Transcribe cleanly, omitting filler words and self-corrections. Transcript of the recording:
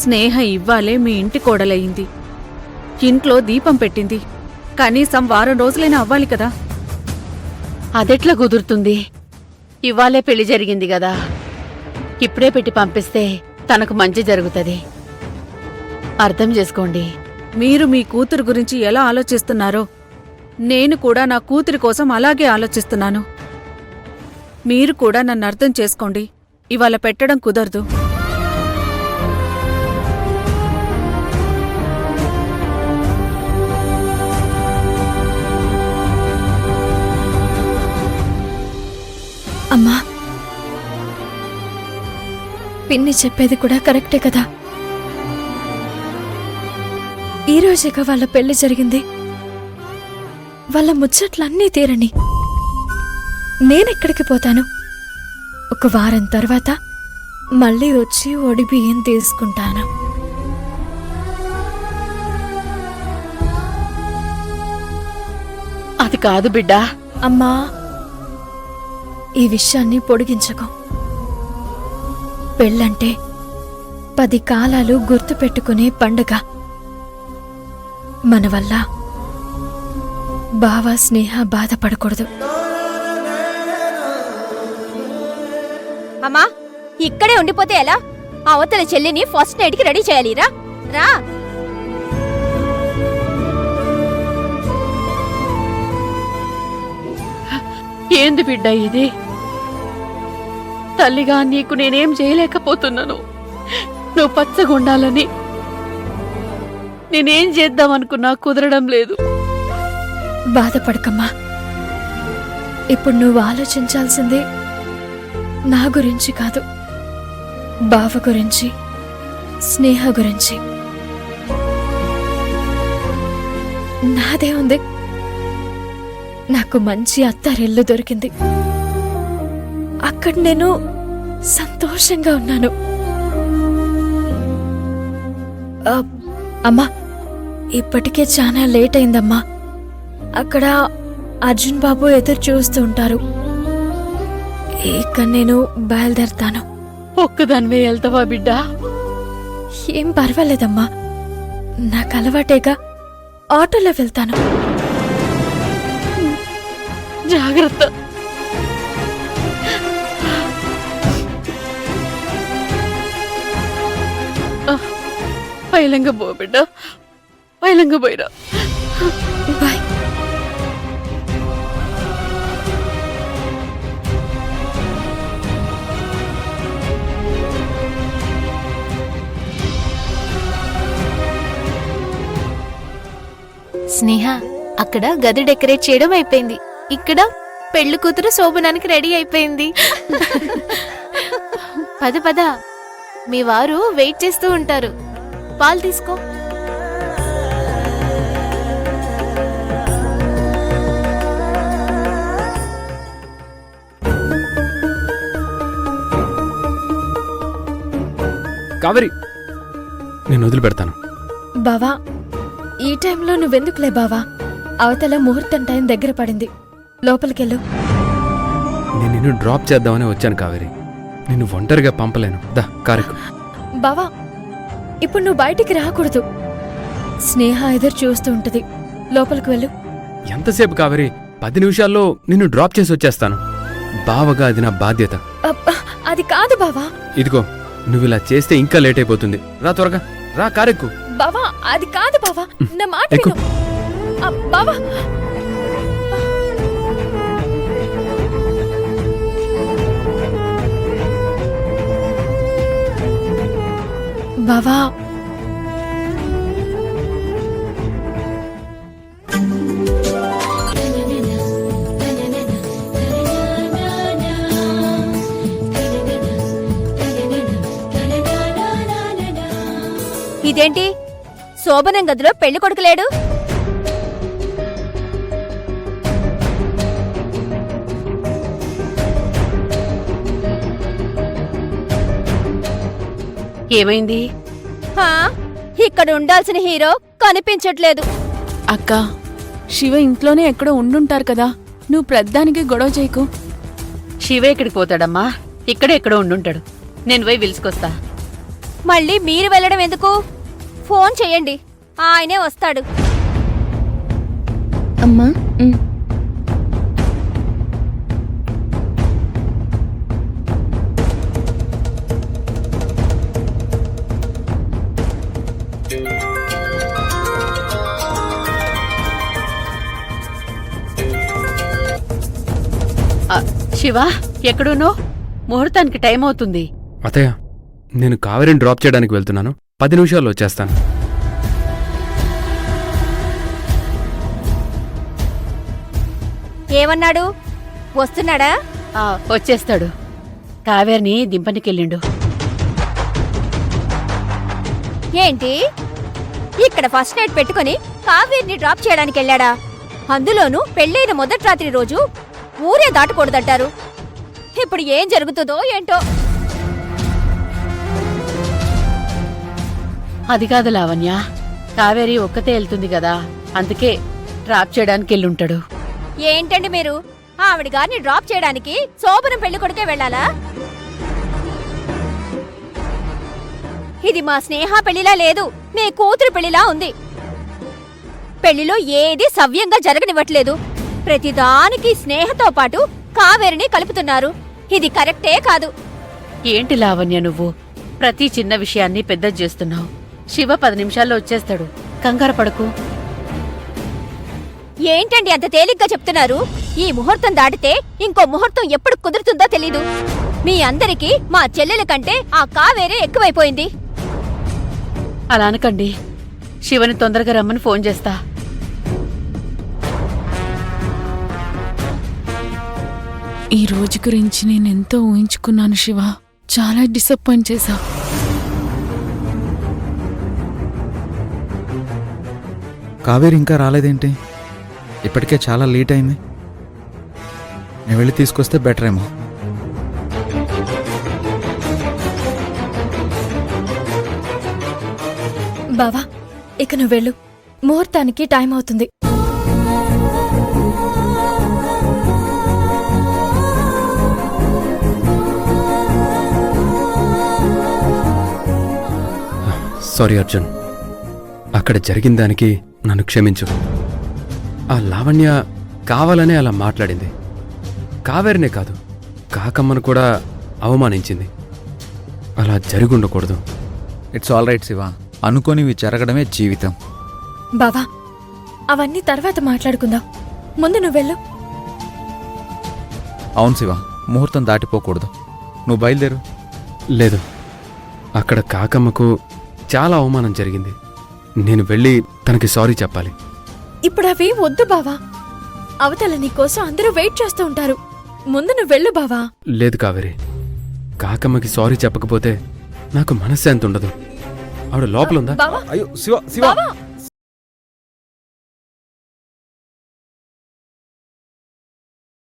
స్నేహ ఇవ్వాలే మీ ఇంటి కోడలయ్యింది. ఇంట్లో దీపం పెట్టింది. కనీసం వారం రోజులైనా అవ్వాలి కదా. అదెట్లా కుదురుతుంది? ఇవాళే పెళ్లి జరిగింది గదా, ఇప్పుడే పెట్టి పంపిస్తే తనకు మంచి జరుగుతుంది. అర్థం చేసుకోండి. మీరు మీ కూతురు గురించి ఎలా ఆలోచిస్తున్నారో నేను కూడా నా కూతురి కోసం అలాగే ఆలోచిస్తున్నాను. మీరు కూడా నన్ను అర్థం చేసుకోండి. ఇవాళ పెట్టడం కుదరదు. అమ్మా, పిన్ని చెప్పేది కూడా కరెక్టే కదా. ఈరోజేగా వాళ్ళ పెళ్లి జరిగింది. వాళ్ళ ముచ్చట్లన్నీ తీరని నేనెక్కడికి పోతాను? ఒక వారం తర్వాత మళ్ళీ వచ్చి ఒడి బియ్యం తీసుకుంటాను. అది కాదు బిడ్డా. అమ్మా, ఈ విషయాన్ని పొడిగించకు. పెళ్ళంటే 10 కాలాలు గుర్తుపెట్టుకునే పండుగ. మన వల్ల బావ స్నేహ బాధపడకూడదు. అమ్మా, ఇక్కడే ఉండిపోతే ఎలా? అవతల చెల్లిని ఫస్ట్ నైట్ కి రెడీ చేయాలిరా. రా. ఏంది బిడ్డ ఇది? తల్లిగా నీకు నేనేం చేయలేకపోతున్నాను. నువ్వు పచ్చగుండాలని నేనేం చేద్దామనుకున్నా కుదరడం లేదు. బాధపడకమ్మా. ఇప్పుడు నువ్వు ఆలోచించాల్సింది నా గురించి కాదు, బావ గురించి, స్నేహ గురించి. నాదే ఉంది. నాకు మంచి అత్తారిల్లు దొరికింది. అక్కడ నేను సంతోషంగా ఉన్నాను. అమ్మా, ఇప్పటికే చాలా లేట్ అయిందమ్మా. అక్కడ అర్జున్ బాబు ఎదురు చూస్తూ ఉంటారు. ఇక నేను బయలుదేరతాను. ఒక్కదానివే వెళ్తావా బిడ్డా? ఏం పర్వాలేదమ్మా, నాకు అలవాటేగా. ఆటోలో వెళ్తాను. జాగ్రత్త. పైలంగా పో బిడ్డ, పైలంగా పోయిరా. బాయ్. స్నేహ, అక్కడ గది డెకరేట్ చేయడం అయిపోయింది. ఇక్కడ పెళ్లి కూతురు శోభనానికి రెడీ అయిపోయింది. పద పద, మీ వారు వెయిట్ చేస్తూ ఉంటారు. పాలు తీసుకో. కావేరి, నేను వదిలిపెడతాను. బావా, ఈ టైంలో నువ్వెందుకులే బావా? అవతల ముహూర్తం టైం దగ్గర పడింది. లోపలికెళ్ళు. నేను నిన్ను డ్రాప్ చేద్దామని వచ్చాను కావేరి. నిన్ను ఒంటరిగా పంపలేను. దా కారెక్కు. బావా, ఇప్పుడు నువ్వు బయటికి రాకూడదు. స్నేహ ఎదురు చూస్తూ ఉంటది. లోపలికి వెళ్ళు. ఎంతసేపు కావేరి? 10 నిమిషాల్లో నిన్ను డ్రాప్ చేసి వచ్చేస్తాను. బావగా అది నా బాధ్యత. అబ్బా, అది కాదు బావా. ఇదిగో, నువ్వు ఇలా చేస్తే ఇంకా లేట్ అయిపోతుంది. రా త్వరగా రా, కారెక్కు. బావా, అది కాదు బావా. నా మాట ఎక్కు. విను. బావా, బావా, ఇదేంటి? శోభనం గదిలో పెళ్లి కొడుకు లేడు? ఏమైంది? ఇక్కడ ఉండాల్సిన హీరో కనిపించట్లేదు. అక్క, శివ ఇంట్లోనే ఎక్కడో ఉండుంటారు కదా. నువ్వు ప్రద్దానికి గొడవ చేయకు. శివ ఎక్కడికి పోతాడమ్మా? ఇక్కడే ఎక్కడో ఉండుంటాడు. నేను పోయి పిలుచుకొస్తా. మళ్ళీ మీరు వెళ్ళడం ఎందుకు? ఫోన్ చేయండి, ఆయనే వస్తాడు. అమ్మా శివ ఎక్కడునో? ముహూర్తానికి టైం అవుతుంది. అత్తయ్య, నేను కావేరిని డ్రాప్ చేయడానికి వెళ్తున్నాను. 10 నిమిషాల్లో వచ్చేస్తాను. ఏమన్నాడు? వస్తున్నాడా? వచ్చేస్తాడు. కావేరిని దింపనికెళ్ళిండు. ఏంటి, ఇక్కడ ఫస్ట్ నైట్ పెట్టుకుని కావేరిని డ్రాప్ చేయడానికి వెళ్ళాడా? అందులోనూ పెళ్ళైన మొదటి రాత్రి రోజు ఊరే దాటకూడదంటారు. ఇప్పుడు ఏం జరుగుతుందో ఏంటో. అది కాదు లావణ్య, కావేరి ఒక్కతే వెళ్తుంది కదా, అందుకే డ్రాప్ చేయడానికి వెళ్ళుంటాడు. ఏంటండి మీరు? ఆవిడ గారిని డ్రాప్ చేయడానికి శోభనం పెళ్లి కొడుకే వెళ్ళాలా? ఇది మా స్నేహ పెళ్లిలా లేదు, మీ కూతురు పెళ్లిలా ఉంది. పెళ్లిలో ఏది సవ్యంగా జరగనివ్వట్లేదు. ప్రతిదానికి స్నేహతో పాటు కావేరిని కలుపుతున్నారు. ఇది కరెక్టే కాదు. ఏంటి లావణ్య నువ్వు ప్రతి చిన్న విషయాన్ని పెద్ద చేస్తున్నావు? శివ 10 నిమిషాల్లో వచ్చేస్తాడు, కంగారు పడకు. ఏంటండి అంత తేలిగ్గా చెప్తున్నారు? ఈ ముహూర్తం దాటితే ఇంకో ముహూర్తం ఎప్పుడు కుదురుతుందో తెలీదు. మీ అందరికీ మా చెల్లెల కంటే ఆ కావేరే ఎక్కువైపోయింది. అలా అనకండి. శివని తొందరగా రమ్మని ఫోన్ చేస్తా. ఈ రోజు గురించి నేనెంతో ఊహించుకున్నాను శివ. చాలా డిసప్పాయింట్ చేశా. కావేరి ఇంకా రాలేదేంటి? ఇప్పటికే చాలా లేట్ అయింది. నేను వెళ్ళి తీసుకొస్తే బెటర్ ఏమో. బావా, ఇక నువ్వు వెళ్ళు. ముహూర్తానికి టైం అవుతుంది. సారీ అర్జున్, అక్కడ జరిగిన దానికి నన్ను క్షమించు. ఆ లావణ్య కావాలనే అలా మాట్లాడింది. కావేరినే కాదు, కాకమ్మను కూడా అవమానించింది. అలా జరిగుండకూడదు. ఇట్స్ ఆల్ రైట్ శివ, అనుకోనివి జరగడమే జీవితం. బావా, అవన్నీ తర్వాత మాట్లాడుకుందాం. ముందు నువ్వు వెళ్ళు. అవును శివ, ముహూర్తం దాటిపోకూడదు. నువ్వు బయలుదేరు. లేదు, అక్కడ కాకమ్మకు చాలా అవమానం జరిగింది. నేను వెళ్ళి తనకి సారీ చెప్పాలి. ఇప్పుడు అవి వద్దు బావా. అవతల నీకోసం అందరూ వెయిట్ చేస్తూ ఉంటారు. ముందు నువ్వు వెళ్ళు బావా. లేదు కావేరి, కాకమ్మకి సారీ చెప్పకపోతే నాకు మనశ్శాంతి ఉండదు. ఆవిడ లోపలుందా? బావా, అయ్యో శివ శివ బావా.